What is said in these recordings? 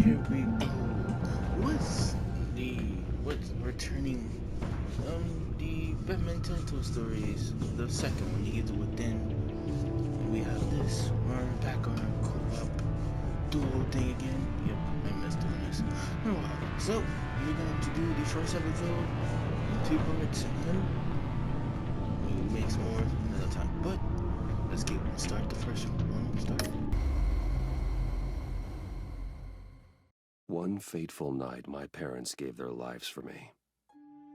here we go. What's returning? The Batman Telltale stories. The second one, you get to Within. We have this. We're back on our co-op duo thing again. Yep, I missed doing this. So, we're going to do the first episode in 2 parts, and then we'll make some more another time. But let's start the first one. Start. One fateful night, my parents gave their lives for me.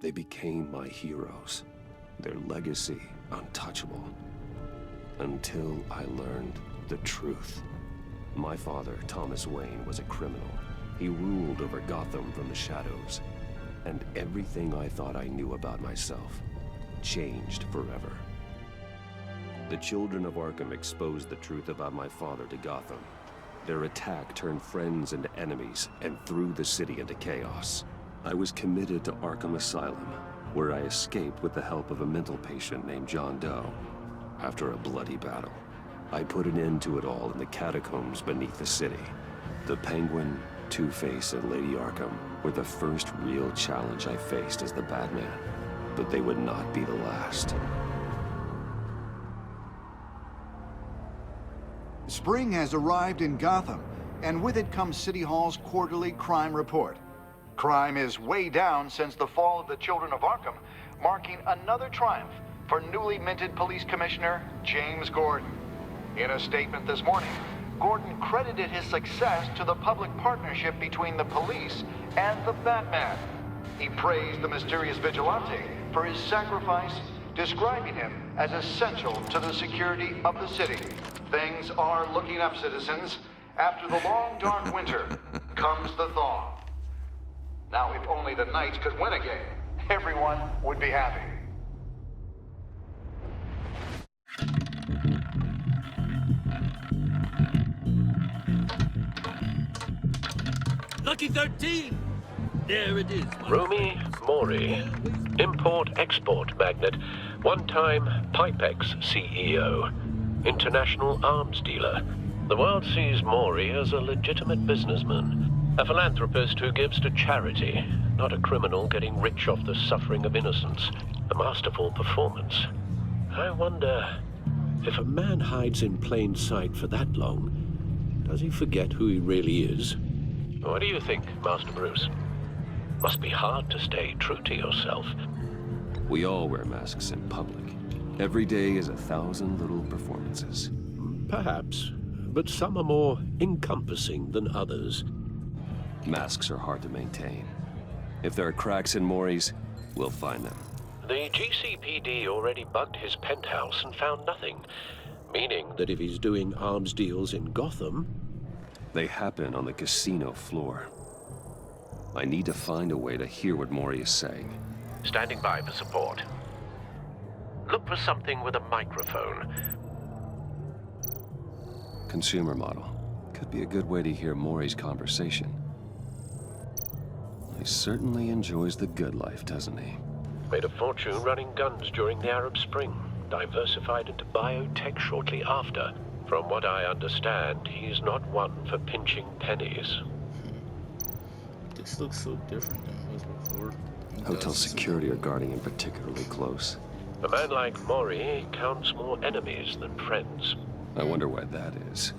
They became my heroes, their legacy untouchable. Until I learned the truth. My father, Thomas Wayne, was a criminal. He ruled over Gotham from the shadows. And everything I thought I knew about myself changed forever. The children of Arkham exposed the truth about my father to Gotham. Their attack turned friends into enemies and threw the city into chaos. I was committed to Arkham Asylum, where I escaped with the help of a mental patient named John Doe. After a bloody battle, I put an end to it all in the catacombs beneath the city. The Penguin, Two-Face, and Lady Arkham were the first real challenge I faced as the Batman, but they would not be the last. Spring has arrived in Gotham, and with it comes City Hall's quarterly crime report. Crime is way down since the fall of the Children of Arkham, marking another triumph for newly minted Police Commissioner James Gordon. In a statement this morning, Gordon credited his success to the public partnership between the police and the Batman. He praised the mysterious vigilante for his sacrifice, describing him as essential to the security of the city. Things are looking up, citizens. After the long, dark winter comes the thaw. Now, if only the Knights could win again, everyone would be happy. Lucky 13! There it is. Romy Mori, import-export magnate, one-time Pipex CEO, international arms dealer. The world sees Mori as a legitimate businessman, a philanthropist who gives to charity, not a criminal getting rich off the suffering of innocence. A masterful performance. I wonder, if a man hides in plain sight for that long, does he forget who he really is? What do you think, Master Bruce? Must be hard to stay true to yourself. We all wear masks in public. Every day is 1,000 little performances. Perhaps, but some are more encompassing than others. Masks are hard to maintain. If there are cracks in Mori's, we'll find them. The GCPD already bugged his penthouse and found nothing, meaning That if he's doing arms deals in Gotham, they happen on the casino floor. I need to find a way to hear what Mori is saying. standing by for support. Look for something with a microphone. Consumer model. Could be a good way to hear Mori's conversation. He certainly enjoys the good life, doesn't he? Made a fortune running guns during the Arab Spring. Diversified into biotech shortly after. From what I understand, he's not one for pinching pennies. This looks so different than it was before. Hotel security are guarding him particularly close. A man like Mori counts more enemies than friends. I wonder why that is.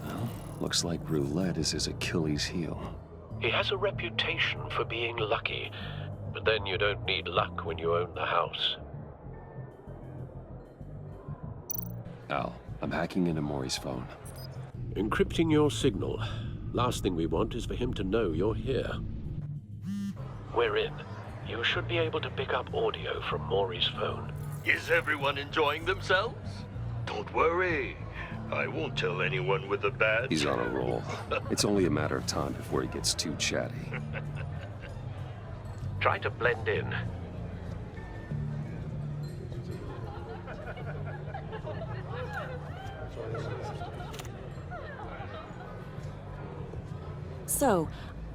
Well, looks like roulette is his Achilles heel. He has a reputation for being lucky, but then you don't need luck when you own the house. Al, I'm hacking into Mori's phone. Encrypting your signal. Last thing we want is for him to know you're here. We're in. You should be able to pick up audio from Mori's phone. Is everyone enjoying themselves? Don't worry. I won't tell anyone with a badge. He's on a roll. It's only a matter of time before he gets too chatty. Try to blend in. So,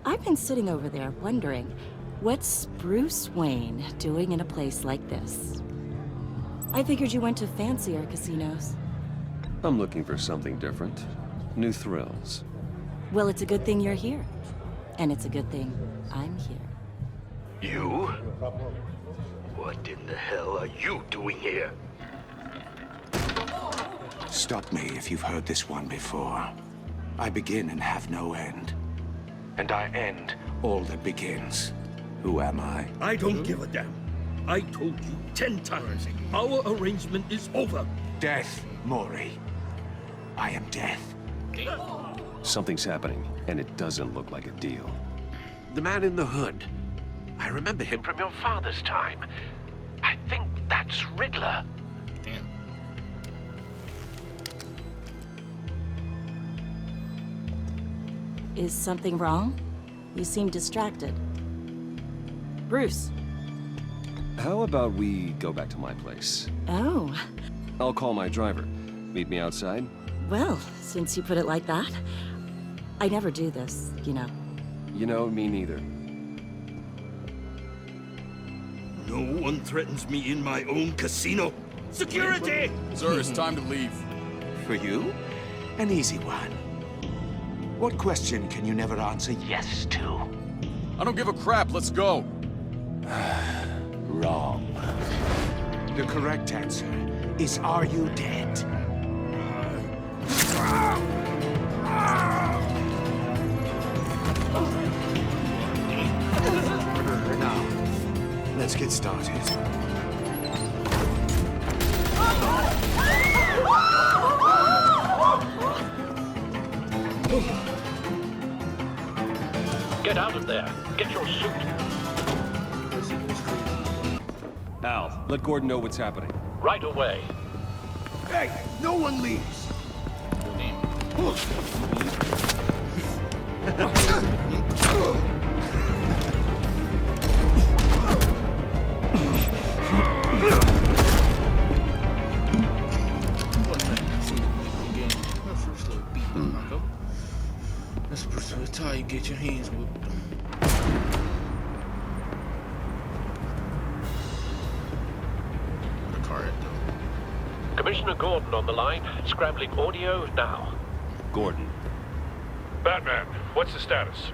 I've been sitting over there wondering, what's Bruce Wayne doing in a place like this? I figured you went to fancier casinos. I'm looking for something different. New thrills. Well, it's a good thing you're here. And it's a good thing I'm here. You? What in the hell are you doing here? Stop me if you've heard this one before. I begin and have no end. And I end all that begins. Who am I? I don't give a damn. I told you 10 times. Our arrangement is over. Death, Mori. I am death. Something's happening, and it doesn't look like a deal. The man in the hood. I remember him from your father's time. I think that's Riddler. Damn. Is something wrong? You seem distracted. Bruce. How about we go back to my place? Oh, I'll call my driver. Meet me outside? well, since you put it like that. I never do this, you know. You know, me neither. No one threatens me in my own casino. Security! Sir, it's time to leave. For you? An easy one. What question can you never answer yes to? I don't give a crap, let's go. Wrong. The correct answer is, are you dead? Now, let's get started. Get out of there. Get your suit. Al, let Gordon know what's happening. Right away. Hey, no one leaves. Good name. That's how you get your hands whooped. What a car at though. Commissioner Gordon on the line. Scrambling audio now. Gordon. Batman, what's the status?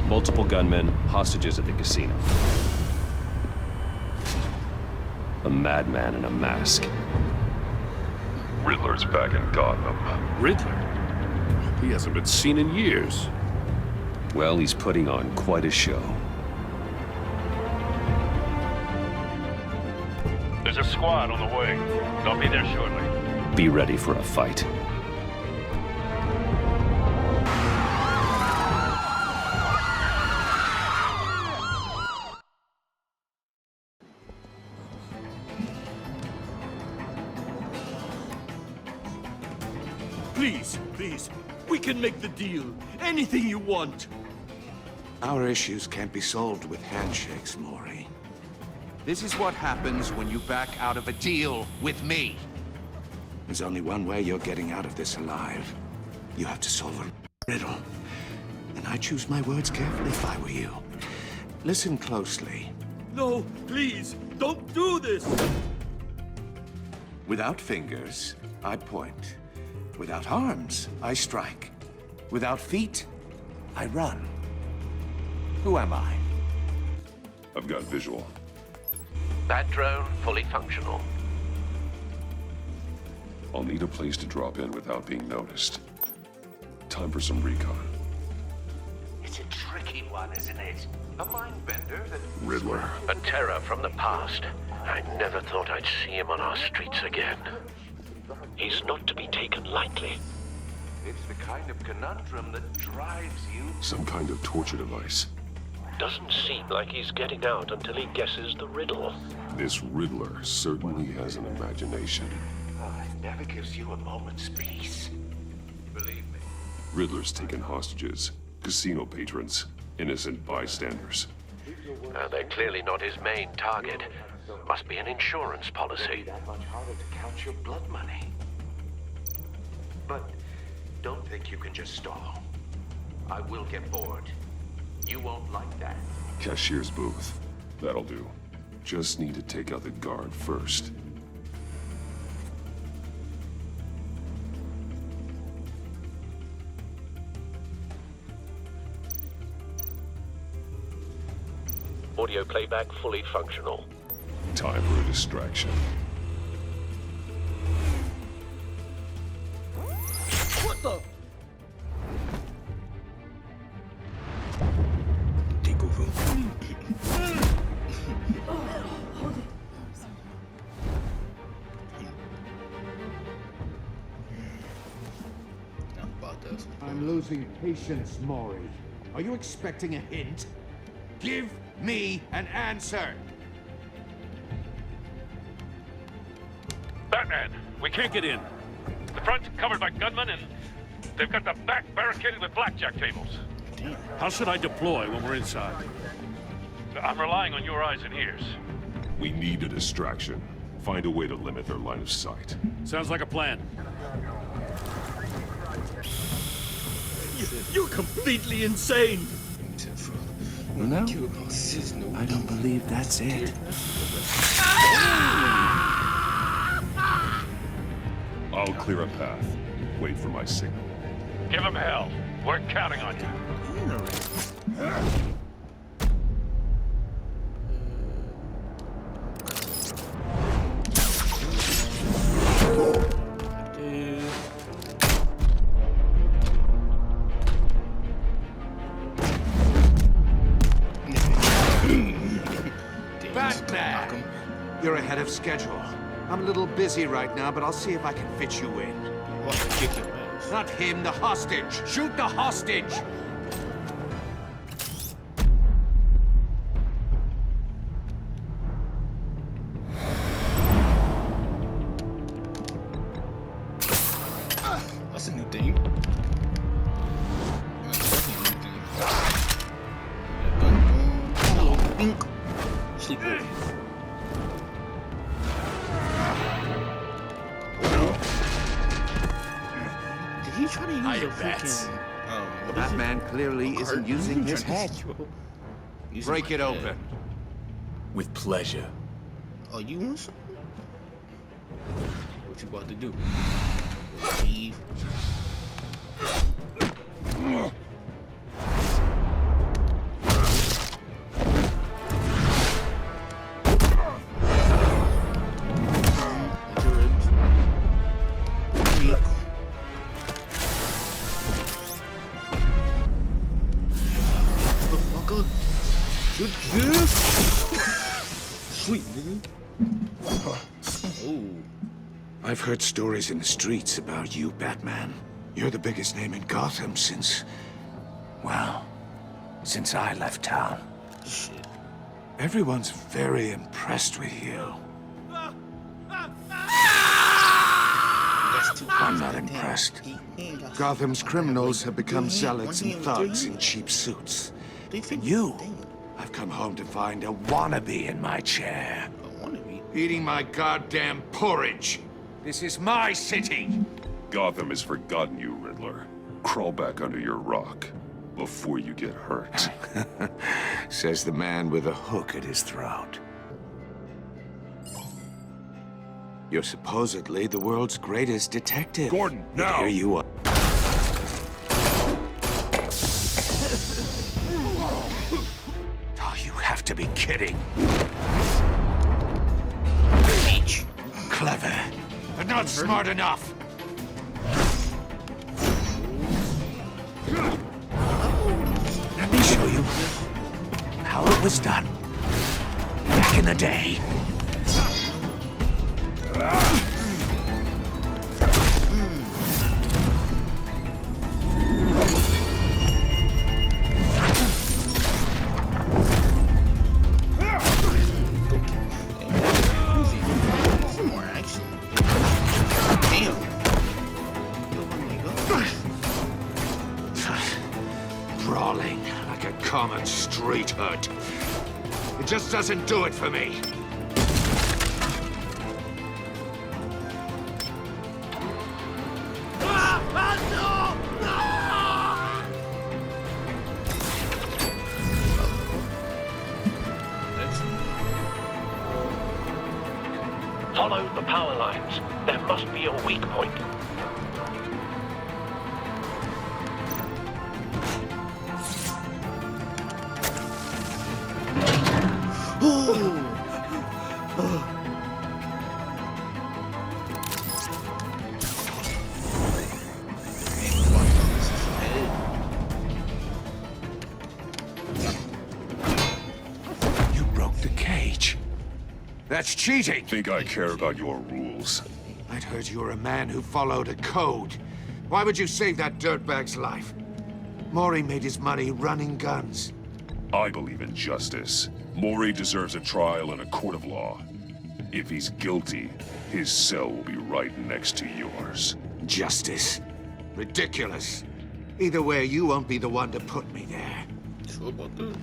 Multiple gunmen, hostages at the casino. A madman in a mask. Riddler's back in Gotham. Riddler? He hasn't been seen in years. Well, he's putting on quite a show. There's a squad on the way. They'll be there shortly. Be ready for a fight. Please, please. We can make the deal. Anything you want. Our issues can't be solved with handshakes, Mori. This is what happens when you back out of a deal with me. There's only one way you're getting out of this alive. You have to solve a riddle. And I choose my words carefully if I were you. Listen closely. No, please, don't do this. Without fingers, I point. Without arms, I strike. Without feet, I run. Who am I? I've got visual. That drone fully functional. I'll need a place to drop in without being noticed. Time for some recon. It's a tricky one, isn't it? A mind bender that... Riddler. A terror from the past. I never thought I'd see him on our streets again. He's not to be taken lightly. It's the kind of conundrum that drives you... Some kind of torture device. Doesn't seem like he's getting out until he guesses the riddle. This Riddler certainly has an imagination. It never gives you a moment's peace. Believe me. Riddler's taken hostages, casino patrons, innocent bystanders. They're clearly not his main target. Must be an insurance policy. That much harder to count your blood money. But don't think you can just stall. I will get bored. You won't like that. Cashier's booth. That'll do. Just need to take out the guard first. Audio playback fully functional. Time for a distraction. What the? Take over. I'm losing patience, Maury. Are you expecting a hint? Give me an answer! Batman, we can't get in. The front's covered by gunmen, and they've got the back barricaded with blackjack tables. How should I deploy when we're inside? I'm relying on your eyes and ears. We need a distraction. Find a way to limit their line of sight. Sounds like a plan. You're completely insane! No, I don't believe that's it. I'll clear a path. Wait for my signal. Give them hell. We're counting on you. Batman! You're ahead of schedule. I'm a little busy right now, but I'll see if I can fit you in. Not him, the hostage! Shoot the hostage! That's a new thing. Hello, Pink. Sleep over. Did he try to use a freaking... Batman clearly isn't using his head. Break it open. With pleasure. Oh, you want some? What you about to do? Leave. Sweet, nigga. Oh. I've heard stories in the streets about you, Batman. You're the biggest name in Gotham since... well, since I left town. Shit. Everyone's very impressed with you. I'm not impressed. Gotham's criminals have become zealots and thugs in cheap suits. And you, I've come home to find a wannabe in my chair. A wannabe? Eating my goddamn porridge. This is my city. Gotham has forgotten you, Riddler. Crawl back under your rock before you get hurt. Says the man with a hook at his throat. You're supposedly the world's greatest detective. Gordon, But now! here you are. Oh, you have to be kidding. Clever, but not smart enough. Let me show you how it was done back in the day. Brawling like a common street hood. It just doesn't do it for me. Follow the power lines. There must be a weak point. You broke the cage. That's cheating! Think I care about your rules? I'd heard you were a man who followed a code. Why would you save that dirtbag's life? Mori made his money running guns. I believe in justice. Mori deserves a trial in a court of law. If he's guilty, his cell will be right next to yours. Justice? Ridiculous. Either way, you won't be the one to put me there. Sure about that.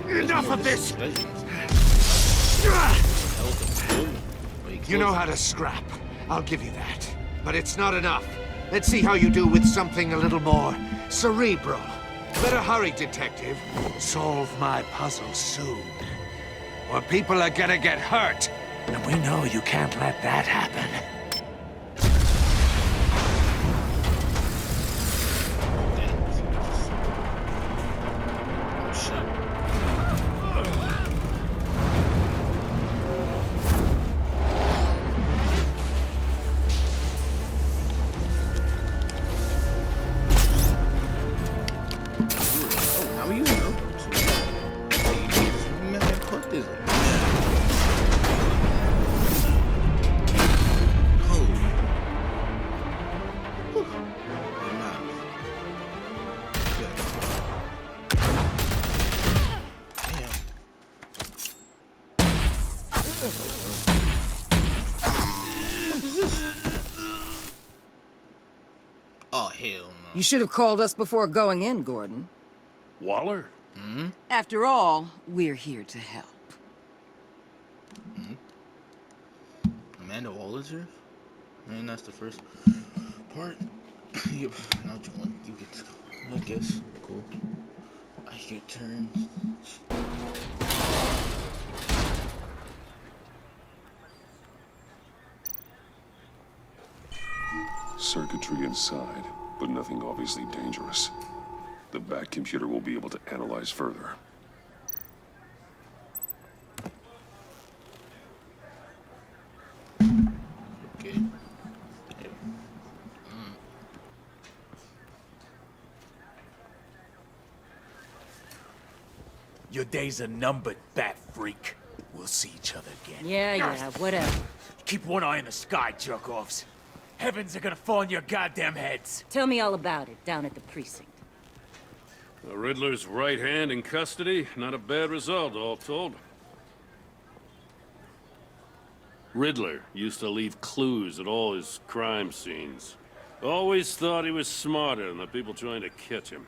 Enough of this! You know how to scrap. I'll give you that. But it's not enough. Let's see how you do with something a little more cerebral. Better hurry, detective. Solve my puzzle soon. Or people are gonna get hurt. And we know you can't let that happen. Oh, hell no. You should have called us before going in, Gordon. Waller? Hmm? After all, we're here to help. Amanda Waller's here? Man, that's the first part. Yep. Now you get to go. I guess. Cool. I get turned. Circuitry inside, but nothing obviously dangerous. The back computer will be able to analyze further. Okay. Your days are numbered, bat freak. We'll see each other again. Yeah, whatever. Keep one eye in the sky, jerk-offs. Heavens are gonna fall on your goddamn heads. Tell me all about it down at the precinct. The Riddler's right hand in custody. Not a bad result, all told. Riddler used to leave clues at all his crime scenes. Always thought he was smarter than the people trying to catch him.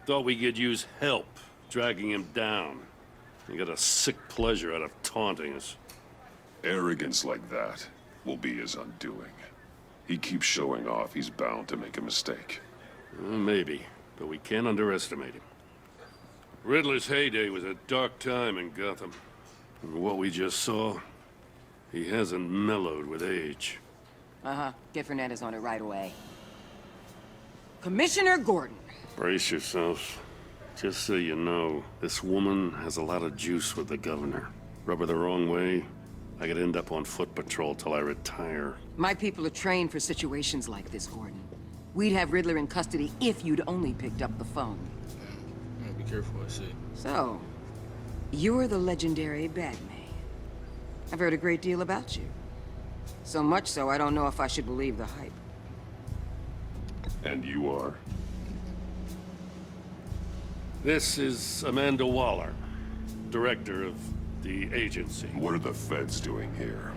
Thought we could use help dragging him down. He got a sick pleasure out of taunting us. Arrogance like that will be his undoing. He keeps showing off, he's bound to make a mistake. Maybe, but we can't underestimate him. Riddler's heyday was a dark time in Gotham. And what we just saw, he hasn't mellowed with age. Uh-huh. Get Fernandez on it right away. Commissioner Gordon. Brace yourselves. Just so you know, this woman has a lot of juice with the governor. Rub her the wrong way, I could end up on foot patrol till I retire. My people are trained for situations like this, Gordon. We'd have Riddler in custody if you'd only picked up the phone. Be careful, I say. So, you're the legendary Batman. I've heard a great deal about you. So much so, I don't know if I should believe the hype. And you are? This is Amanda Waller, director of the agency. What are the feds doing here?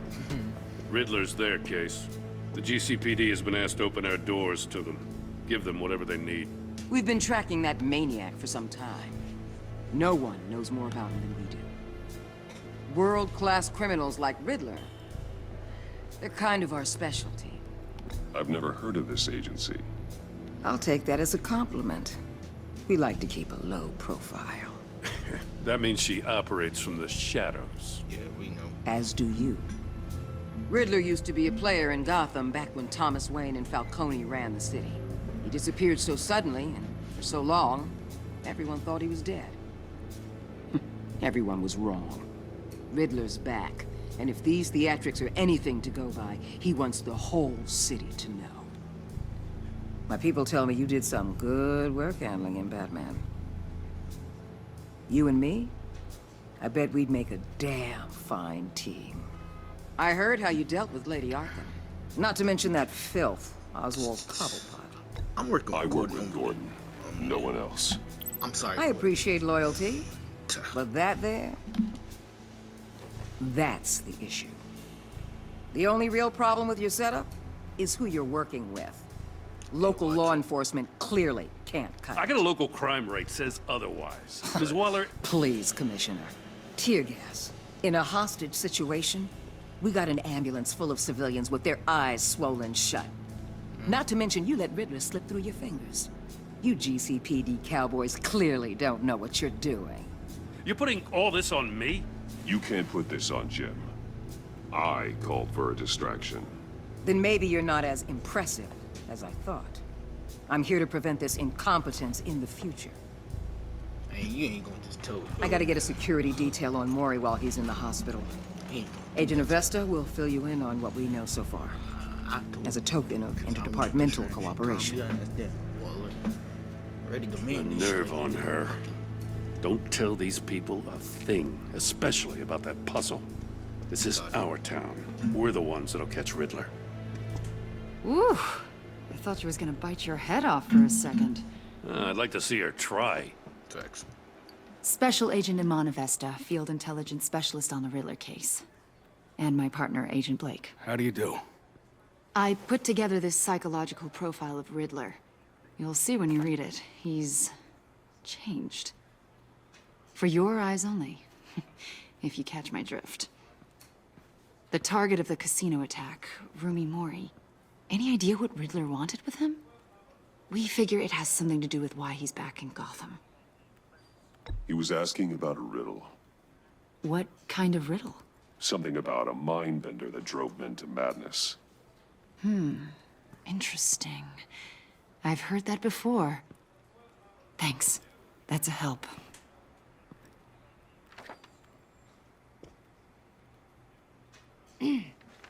Riddler's their case. The GCPD has been asked to open our doors to them. Give them whatever they need. We've been tracking that maniac for some time. No one knows more about him than we do. World-class criminals like Riddler, they're kind of our specialty. I've never heard of this agency. I'll take that as a compliment. We like to keep a low profile. That means she operates from the shadows. Yeah, we know. As do you. Riddler used to be a player in Gotham back when Thomas Wayne and Falcone ran the city. He disappeared so suddenly and for so long, everyone thought he was dead. Everyone was wrong. Riddler's back, and if these theatrics are anything to go by, he wants the whole city to know. My people tell me you did some good work handling him, Batman. You and me? I bet we'd make a damn fine team. I heard how you dealt with Lady Arkham. Not to mention that filth, Oswald Cobblepot. I'm working with I work with Gordon. No one else. I'm sorry. I appreciate loyalty, but that there, that's the issue. The only real problem with your setup is who you're working with. Local law enforcement clearly can't cut it. I got a local crime rate says otherwise. Ms. Waller... Please, Commissioner. Tear gas. In a hostage situation, we got an ambulance full of civilians with their eyes swollen shut. Not to mention you let Riddler slip through your fingers. You GCPD cowboys clearly don't know what you're doing. You're putting all this on me? You can't put this on Jim. I called for a distraction. Then maybe you're not as impressive as I thought. I'm here to prevent this incompetence in the future. Hey, you ain't gonna just tell me. I gotta get a security detail on Maury while he's in the hospital. Agent Avesta will fill you in on what we know so far. As a token of interdepartmental cooperation. The nerve on her. Don't tell these people a thing, especially about that puzzle. This is our town. We're the ones that'll catch Riddler. Ooh, I thought you was gonna bite your head off for a second. I'd like to see her try. Thanks. Special Agent Iman Avesta, Field Intelligence Specialist on the Riddler case. And my partner, Agent Blake. How do you do? I put together this psychological profile of Riddler. You'll see when you read it. He's changed. For your eyes only, if you catch my drift. The target of the casino attack, Rumi Mori. Any idea what Riddler wanted with him? We figure it has something to do with why he's back in Gotham. He was asking about a riddle. What kind of riddle? Something about a mind bender that drove men to madness. Interesting. I've heard that before. Thanks. That's a help.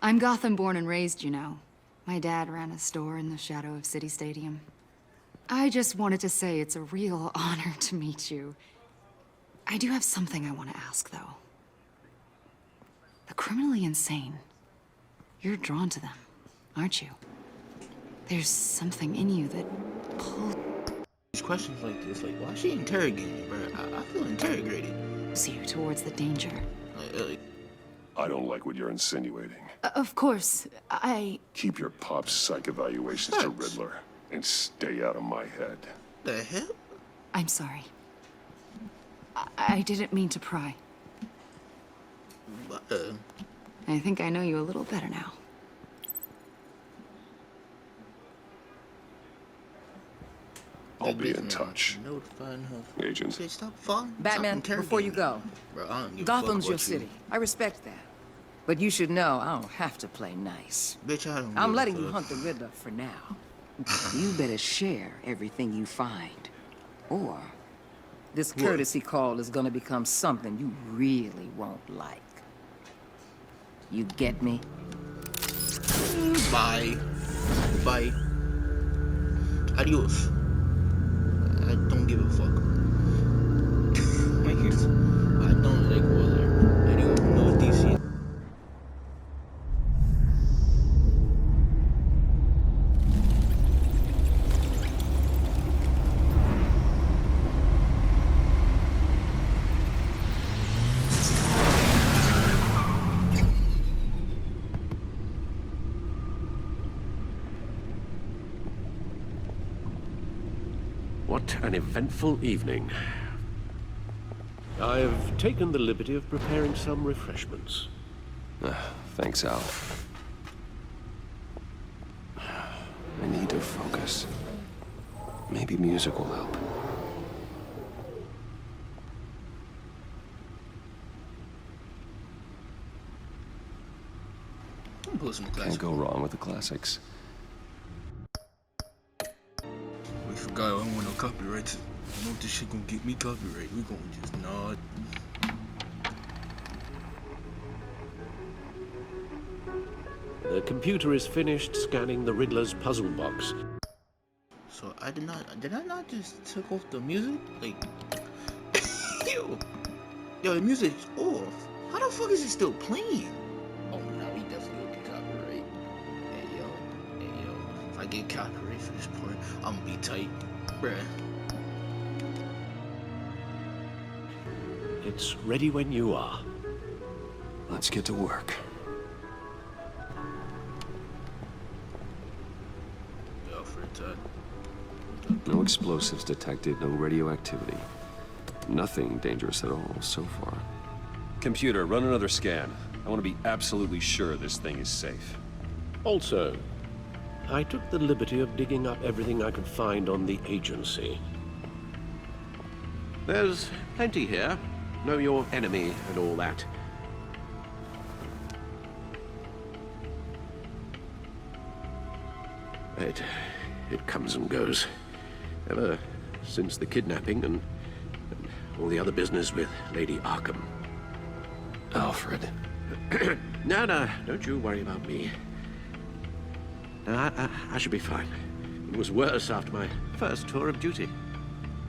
I'm Gotham born and raised, you know. My dad ran a store in the shadow of City Stadium. I just wanted to say it's a real honor to meet you. I do have something I want to ask, though. The criminally insane. You're drawn to them, aren't you? There's something in you that pulled... These questions like this, like, why is she interrogating me, bro? I feel interrogated. See you towards the danger. I don't like what you're insinuating. Of course, I... Keep your pop's psych evaluations to Riddler, and stay out of my head. The hell? I'm sorry. I didn't mean to pry. I think I know you a little better now. I'll be in touch. Agent. Stop falling. Batman, before you go, Gotham's your city. I respect that. But you should know I don't have to play nice. Bitch, I don't I'm letting you hunt the Riddler for now. You better share everything you find. Or this courtesy call is gonna become something you really won't like. You get me? Bye. Bye. Adios. I don't give a fuck. I don't like water. Anyone who knows DC. What an eventful evening. I've taken the liberty of preparing some refreshments. Thanks, Al. I need to focus. Maybe music will help. Can't go wrong with the classics. We forgot I don't want no copyrights. I know this shit gonna get me copyright. We gonna just nod. The computer is finished scanning the Riddler's puzzle box. So did I not just took off the music? Like, yo, the music's off. How the fuck is it still playing? Oh, no, we definitely gonna get copyright. Hey, yo, if I get copyright for this part, I'm gonna be tight, bruh. It's ready when you are. Let's get to work. No explosives detected, no radioactivity. Nothing dangerous at all so far. Computer, run another scan. I want to be absolutely sure this thing is safe. Also, I took the liberty of digging up everything I could find on the agency. There's plenty here. Know your enemy and all that. It comes and goes. Ever since the kidnapping and all the other business with Lady Arkham. Alfred. No, don't you worry about me. No, I should be fine. It was worse after my first tour of duty.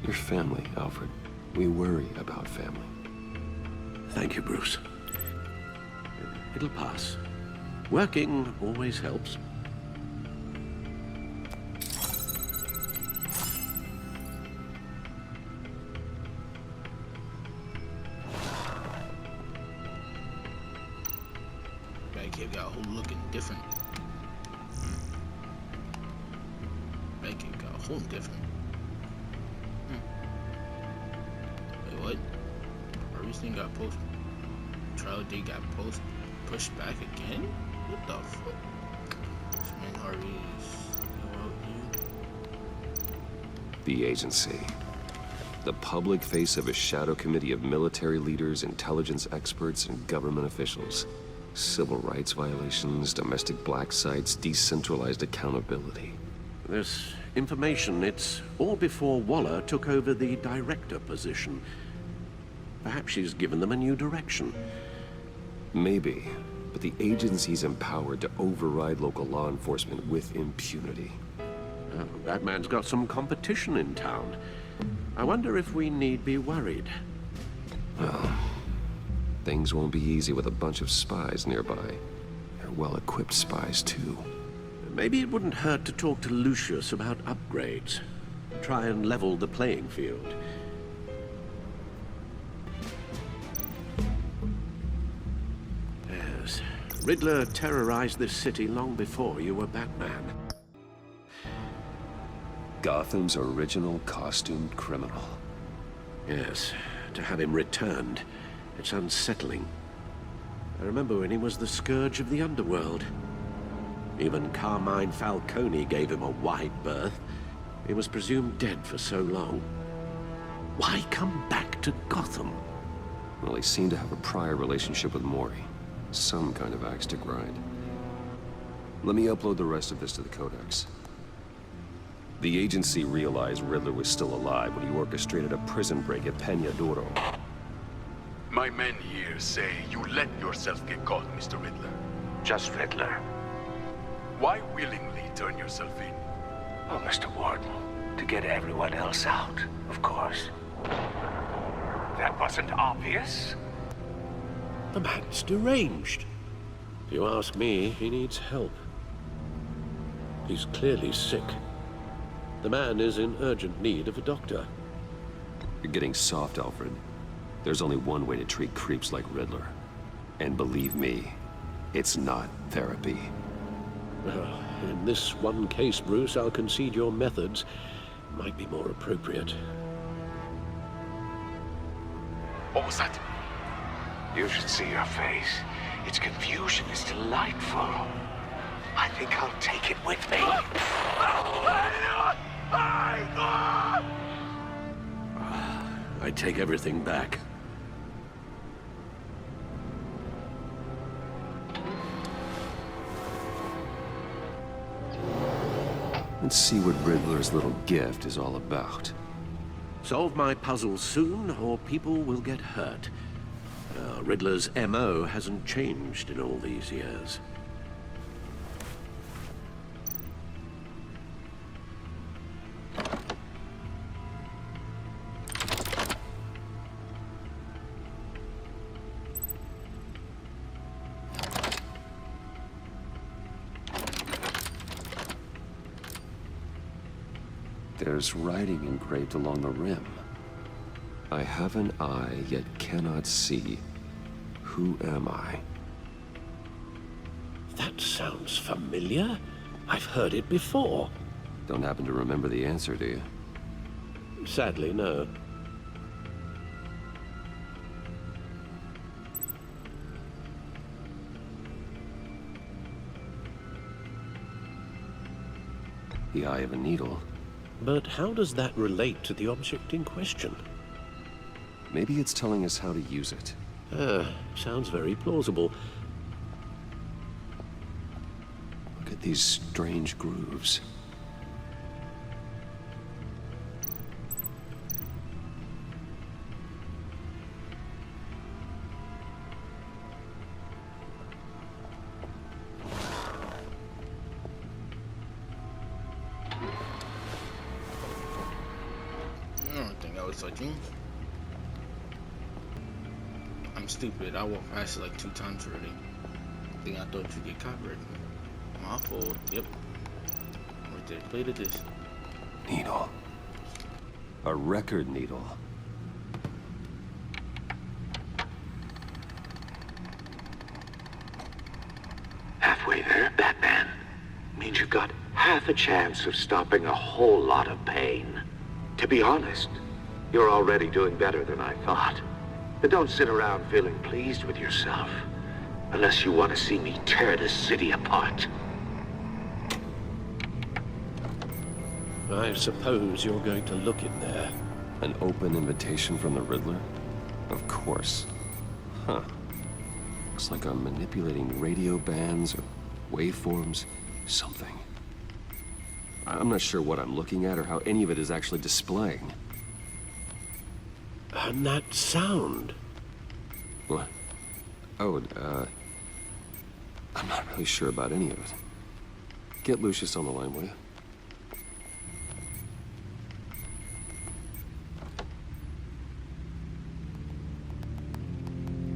Your family, Alfred. We worry about family. Thank you, Bruce. It'll pass. Working always helps. Batcave got a whole looking different. Batcave got a whole different. Wait, what? Everything got posted. Trial date got pushed back again? What the fuck? This man Harvey's The agency. The public face of a shadow committee of military leaders, intelligence experts, and government officials. Civil rights violations, domestic black sites, decentralized accountability. This information, it's all before Waller took over the director position. Perhaps she's given them a new direction. Maybe, but the agency's empowered to override local law enforcement with impunity. Oh, that man's got some competition in town. I wonder if we need be worried. Well, things won't be easy with a bunch of spies nearby. They're well-equipped spies, too. Maybe it wouldn't hurt to talk to Lucius about upgrades. Try and level the playing field. Yes, Riddler terrorized this city long before you were Batman. Gotham's original costumed criminal. Yes, to have him returned, it's unsettling. I remember when he was the scourge of the underworld. Even Carmine Falcone gave him a wide berth. He was presumed dead for so long. Why come back to Gotham? Well, he seemed to have a prior relationship with Mori. Some kind of axe to grind. Let me upload the rest of this to the Codex. The agency realized Riddler was still alive when he orchestrated a prison break at Peña Duro. My men here say you let yourself get caught, Mr. Riddler. Just Riddler. Why willingly turn yourself in? Oh, Mr. Warden, to get everyone else out, of course. That wasn't obvious. The man's deranged. If you ask me, he needs help. He's clearly sick. The man is in urgent need of a doctor. You're getting soft, Alfred. There's only one way to treat creeps like Riddler. And believe me, it's not therapy. Well, in this one case, Bruce, I'll concede your methods might be more appropriate. What was that? You should see your face. Its confusion is delightful. I think I'll take it with me. I take everything back. Let's see what Riddler's little gift is all about. Solve my puzzle soon, or people will get hurt. Riddler's MO hasn't changed in all these years. There's writing engraved along the rim. I have an eye, yet cannot see. Who am I? That sounds familiar. I've heard it before. Don't happen to remember the answer, do you? Sadly, no. The eye of a needle. But how does that relate to the object in question? Maybe it's telling us how to use it. Sounds very plausible. Look at these strange grooves. I don't think I was touching. I'm stupid. I walked past it like 2 times already. I think I thought you get copyrighted. My fault. Yep. Right there. Play to this. Needle. A record needle. Halfway there, Batman. Means you've got half a chance of stopping a whole lot of pain. To be honest, you're already doing better than I thought. But don't sit around feeling pleased with yourself, unless you want to see me tear this city apart. I suppose you're going to look in there. An open invitation from the Riddler? Of course. Huh. Looks like I'm manipulating radio bands or waveforms, something. I'm not sure what I'm looking at or how any of it is actually displaying. And that sound. What? Oh, I'm not really sure about any of it. Get Lucius on the line, will you?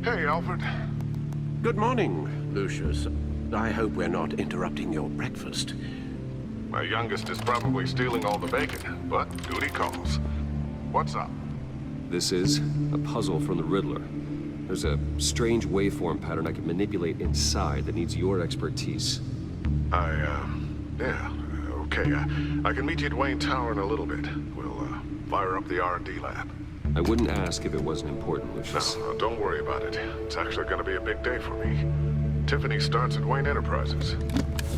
Hey, Alfred. Good morning, Lucius. I hope we're not interrupting your breakfast. My youngest is probably stealing all the bacon, but duty calls. What's up? This is a puzzle from the Riddler. There's a strange waveform pattern I can manipulate inside that needs your expertise. Yeah, okay. I can meet you at Wayne Tower in a little bit. We'll, fire up the R&D lab. I wouldn't ask if it wasn't important, Lucius. No, don't worry about it. It's actually gonna be a big day for me. Tiffany starts at Wayne Enterprises.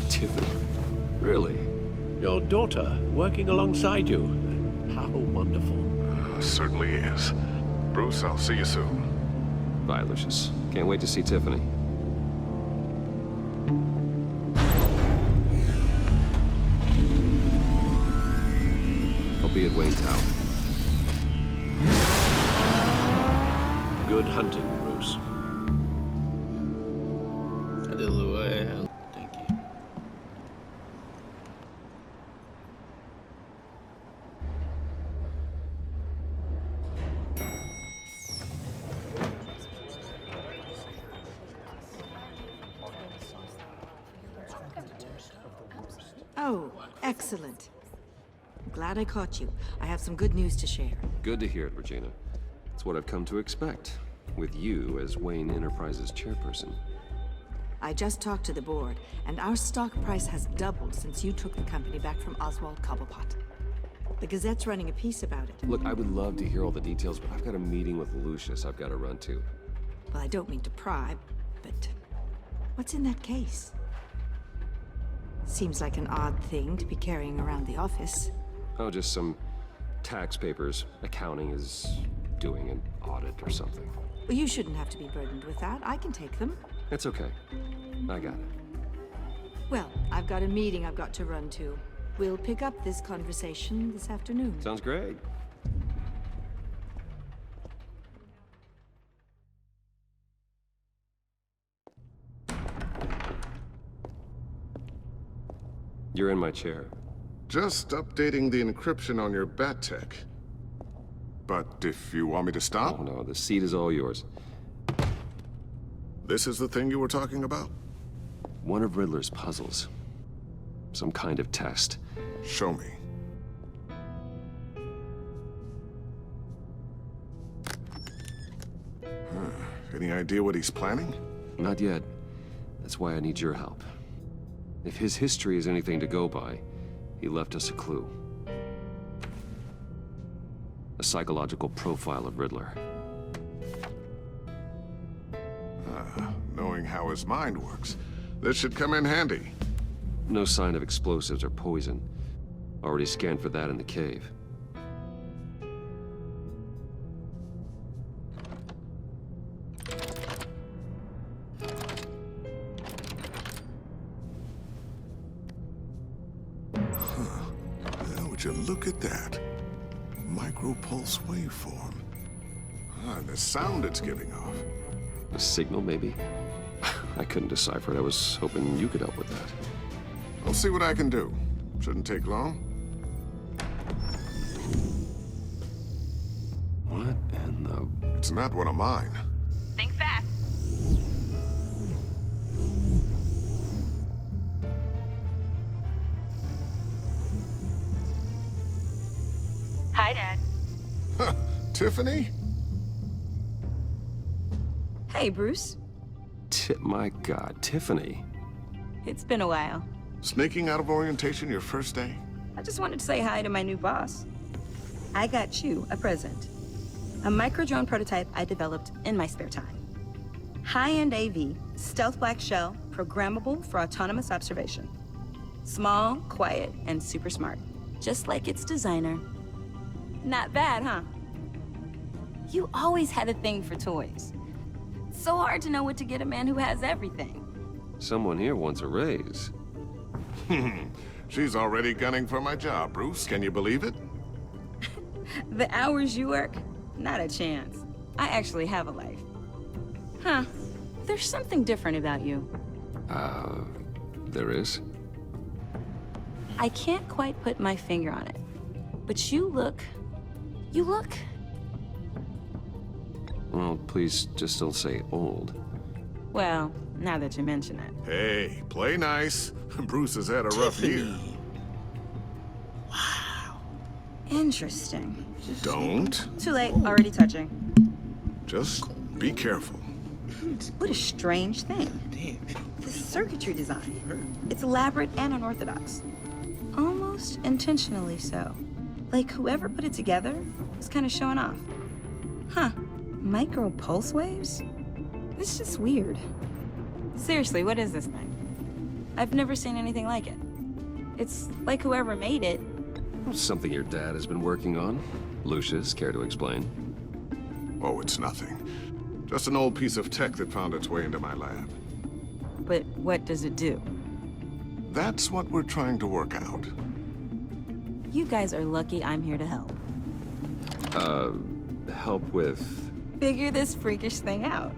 Tiffany? Really? Your daughter, working alongside you. How wonderful. Certainly is. Bruce, I'll see you soon. Bye, Lucius. Can't wait to see Tiffany. I'll be at Wayne Tower. Good hunting, Bruce. I did a little thank you. Oh, excellent. Glad I caught you. I have some good news to share. Good to hear it, Regina. It's what I've come to expect, with you as Wayne Enterprises chairperson. I just talked to the board, and our stock price has doubled since you took the company back from Oswald Cobblepot. The Gazette's running a piece about it. Look, I would love to hear all the details, but I've got a meeting with Lucius I've got to run to. Well, I don't mean to pry, but what's in that case? Seems like an odd thing to be carrying around the office. Oh, just some tax papers. Accounting is doing an audit or something. Well, you shouldn't have to be burdened with that. I can take them. It's okay. I got it. Well, I've got a meeting I've got to run to. We'll pick up this conversation this afternoon. Sounds great. You're in my chair. Just updating the encryption on your bat tech. But if you want me to stop? Oh, no, the seat is all yours. This is the thing you were talking about? One of Riddler's puzzles. Some kind of test. Show me. Any idea what he's planning? Not yet. That's why I need your help. If his history is anything to go by, he left us a clue. A psychological profile of Riddler. Knowing how his mind works, this should come in handy. No sign of explosives or poison. Already scanned for that in the cave. Would you look at that? Micropulse waveform. And the sound it's giving off. A signal, maybe? I couldn't decipher it. I was hoping you could help with that. I'll see what I can do. Shouldn't take long. What in the... It's not one of mine. Think fast. Hi, Dad. Huh, Tiffany? Hey, Bruce. My God, Tiffany. It's been a while. Sneaking out of orientation your first day? I just wanted to say hi to my new boss. I got you a present. A micro-drone prototype I developed in my spare time. High-end AV, stealth black shell, programmable for autonomous observation. Small, quiet, and super smart. Just like its designer. Not bad, huh? You always had a thing for toys. It's so hard to know what to get a man who has everything. Someone here wants a raise. She's already gunning for my job, Bruce. Can you believe it? The hours you work? Not a chance. I actually have a life. Huh. There's something different about you. There is? I can't quite put my finger on it. But you look... Well, please just don't say old. Well, now that you mention it. Hey, play nice. Bruce has had a rough year. Interesting. Don't. Too late, already touching. Just be careful. What a strange thing. The circuitry design. It's elaborate and unorthodox. Almost intentionally so. Like whoever put it together was kind of showing off. Huh. Micro pulse waves? It's just weird. Seriously, what is this thing? I've never seen anything like it. It's like whoever made it. Something your dad has been working on. Lucius, care to explain? Oh, it's nothing. Just an old piece of tech that found its way into my lab. But what does it do? That's what we're trying to work out. You guys are lucky I'm here to help. Help with... Figure this freakish thing out.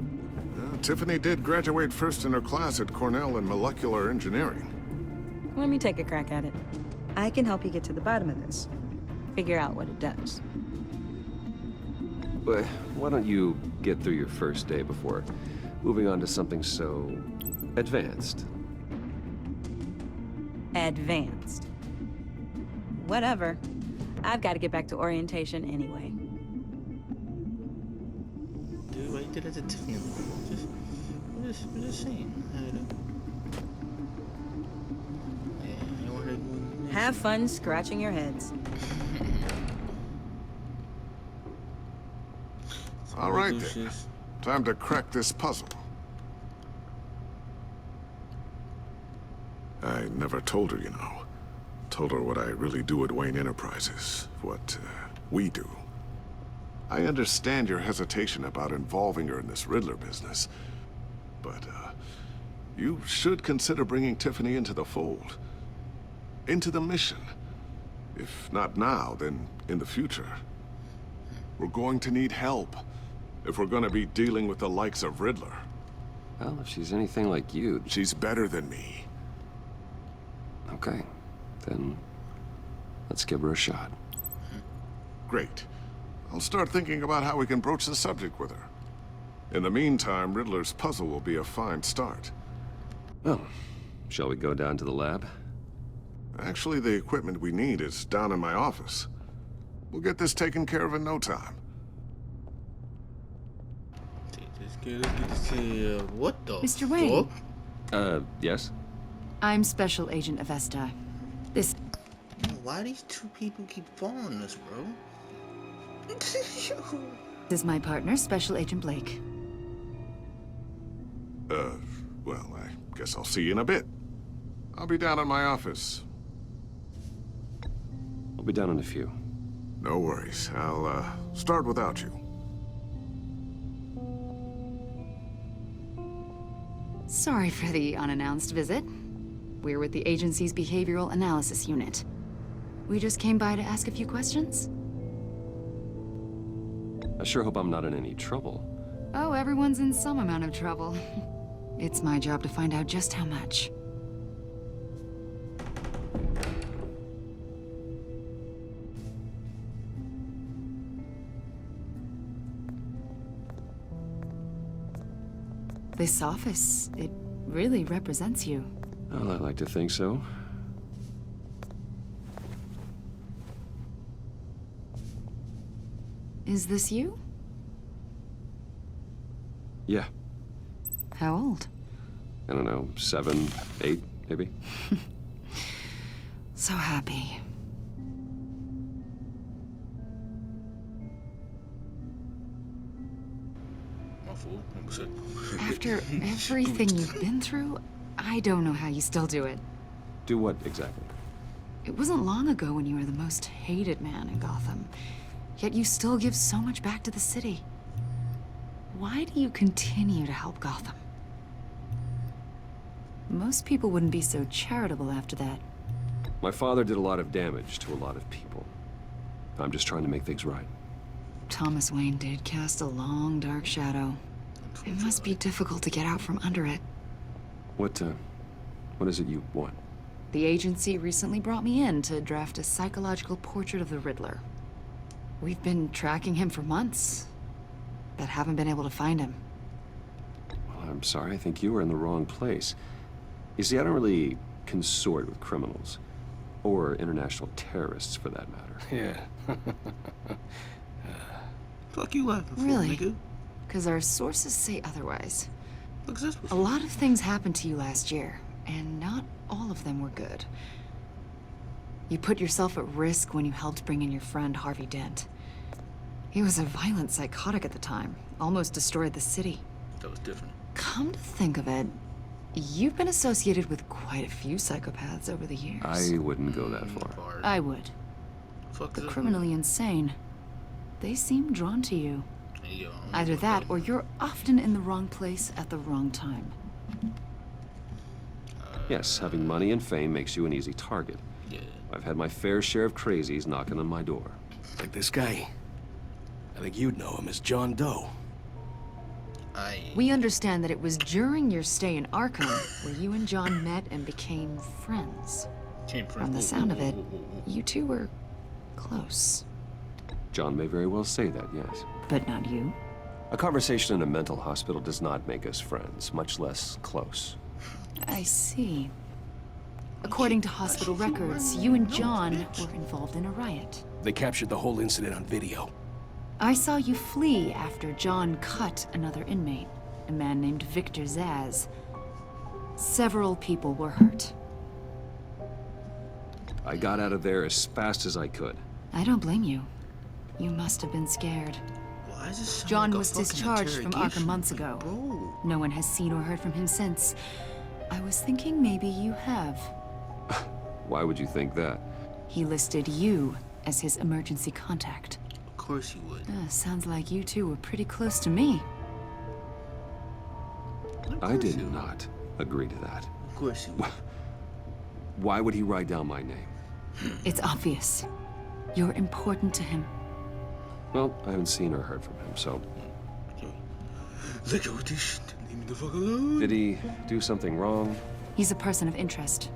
Tiffany did graduate first in her class at Cornell in molecular engineering. Let me take a crack at it. I can help you get to the bottom of this. Figure out what it does. But why don't you get through your first day before moving on to something so... advanced? Advanced. Whatever. I've got to get back to orientation anyway. Dude, why you did it to Tiffany? Just saying. Have fun scratching your heads. All right then. Time to crack this puzzle. I never told her, you know. Told her what I really do at Wayne Enterprises. What we do. I understand your hesitation about involving her in this Riddler business. But, you should consider bringing Tiffany into the fold. Into the mission. If not now, then in the future. We're going to need help if we're going to be dealing with the likes of Riddler. Well, if she's anything like you... She's better than me. Okay. Then let's give her a shot. Great. I'll start thinking about how we can broach the subject with her. In the meantime, Riddler's puzzle will be a fine start. Well, shall we go down to the lab? Actually, the equipment we need is down in my office. We'll get this taken care of in no time. What the Mr. Wayne? Yes? I'm Special Agent Avesta. This... Why these two people keep following us, bro? This is my partner, Special Agent Blake. Well, I guess I'll see you in a bit. I'll be down in my office. I'll be down in a few. No worries. I'll, start without you. Sorry for the unannounced visit. We're with the agency's Behavioral Analysis Unit. We just came by to ask a few questions. I sure hope I'm not in any trouble. Oh, everyone's in some amount of trouble. It's my job to find out just how much. This office, it really represents you. Well, I like to think so. Is this you? Yeah. How old? I don't know, 7, 8, maybe? So happy. After everything you've been through, I don't know how you still do it. Do what, exactly? It wasn't long ago when you were the most hated man in Gotham. Yet you still give so much back to the city. Why do you continue to help Gotham? Most people wouldn't be so charitable after that. My father did a lot of damage to a lot of people. I'm just trying to make things right. Thomas Wayne did cast a long, dark shadow. It must be difficult to get out from under it. What is it you want? The agency recently brought me in to draft a psychological portrait of the Riddler. We've been tracking him for months, but haven't been able to find him. Well, I'm sorry, I think you were in the wrong place. You see, I don't really consort with criminals. Or international terrorists, for that matter. Yeah. Fuck you laughing for, Really? nigga? Because our sources say otherwise. What's this? A lot of things happened to you last year, and not all of them were good. You put yourself at risk when you helped bring in your friend Harvey Dent. He was a violent psychotic at the time, almost destroyed the city. That was different. Come to think of it, you've been associated with quite a few psychopaths over the years. I wouldn't go that far. I would. Fuck The this. criminally insane. They seem drawn to you. Hey, yo, Either that, or you're often in the wrong place at the wrong time. Yes, having money and fame makes you an easy target. Yeah. I've had my fair share of crazies knocking on my door. Like this guy. I think you'd know him as John Doe. We understand that it was during your stay in Arkham where you and John met and became friends. From the sound of it, you two were close. John may very well say that, yes. But not you. A conversation in a mental hospital does not make us friends, much less close. I see. According to hospital records, you and John were involved in a riot. They captured the whole incident on video. I saw you flee after John cut another inmate, a man named Victor Zaz. Several people were hurt. I got out of there as fast as I could. I don't blame you. You must have been scared. Why is this John like a was fucking discharged from Arkham interrogation? months Like, ago. bro. No one has seen or heard from him since. I was thinking maybe you have. Why would you think that? He listed you as his emergency contact. Of course he would. Sounds like you two were pretty close to me. I did not agree to that. Of course he would. Why would he write down my name? It's obvious. You're important to him. Well, I haven't seen or heard from him, so... Leave me the fuck alone. Did he do something wrong? He's a person of interest.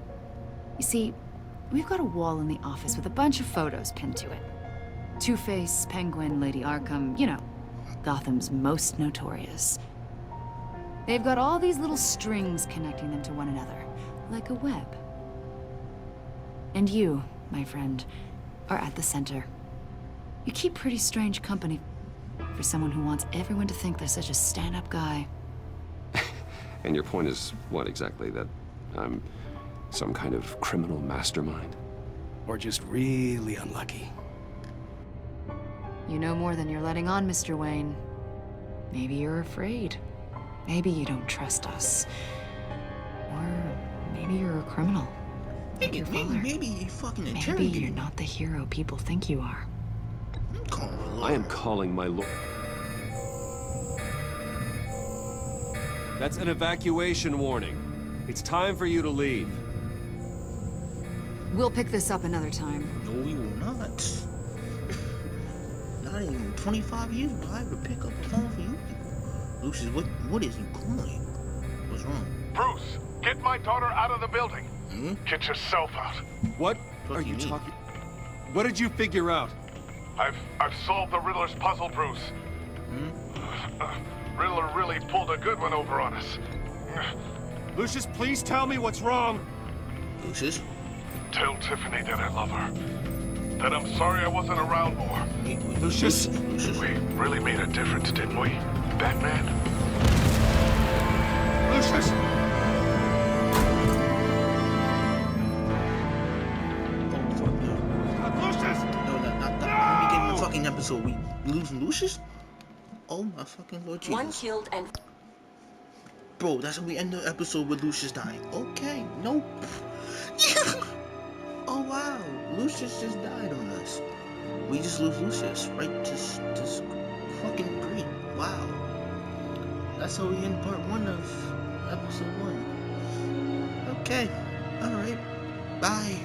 You see, we've got a wall in the office with a bunch of photos pinned to it. Two-Face, Penguin, Lady Arkham, you know, Gotham's most notorious. They've got all these little strings connecting them to one another, like a web. And you, my friend, are at the center. You keep pretty strange company for someone who wants everyone to think they're such a stand-up guy. And your point is what exactly? That I'm some kind of criminal mastermind? Or just really unlucky? You know more than you're letting on, Mr. Wayne. Maybe you're afraid. Maybe you don't trust us. Or maybe you're a criminal. Like your father. Maybe you fucking Maybe interrogated. you're not the hero people think you are. I am calling my lord. That's an evacuation warning. It's time for you to leave. We'll pick this up another time. No, we will not. Not in 25 years will I ever pick up the phone for you. Lucius, what is you calling? What's wrong? Bruce, get my daughter out of the building. Hmm? Get yourself out. What are you talking? What did you figure out? I've solved the Riddler's puzzle, Bruce. Riddler really pulled a good one over on us. Lucius, please tell me what's wrong. Lucius? Tell Tiffany that I love her. That I'm sorry I wasn't around more. Lucius? We really made a difference, didn't we, Batman? Lucius! Fucking episode, we losing Lucius? Oh my fucking Lord Jesus. One killed and... Bro, that's how we end the episode with Lucius dying. Okay, nope. Oh wow, Lucius just died on us. We just lose Lucius, right? Just fucking great. Wow. That's how we end part 1 of episode 1. Okay, alright. Bye.